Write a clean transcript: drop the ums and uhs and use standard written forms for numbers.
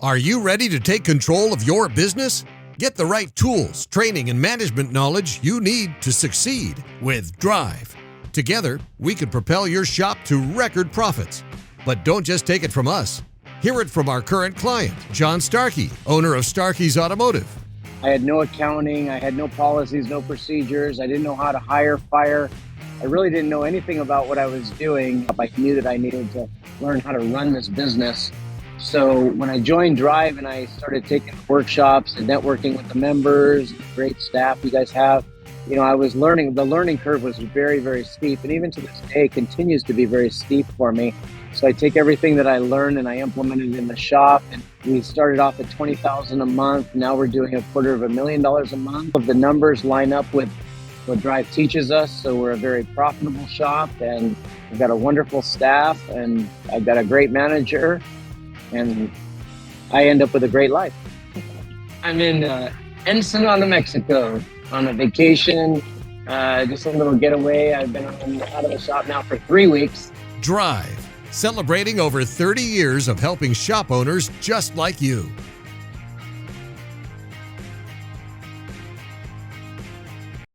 Are you ready to take control of your business? Get the right tools, training, and management knowledge you need to succeed with Drive. Together, we can propel your shop to record profits. But don't just take it from us. Hear it from our current client, John Starkey, owner of Starkey's Automotive. I had no accounting, I had no policies, no procedures. I didn't know how to hire, fire. I really didn't know anything about what I was doing. I knew that I needed to learn how to run this business. So when I joined Drive and I started taking workshops and networking with the members, the great staff you guys have, I was learning. The learning curve was very, very steep. And even to this day, it continues to be very steep for me. So I take everything that I learned and I implement it in the shop. And we started off at $20,000 a month. Now we're doing $250,000 a month. The numbers line up with what Drive teaches us. So we're a very profitable shop, and we've got a wonderful staff, and I've got a great manager, and I end up with a great life. I'm in Ensenada, Mexico on a vacation, just a little getaway. I've been out of the shop now for 3 weeks. Drive, celebrating over 30 years of helping shop owners just like you.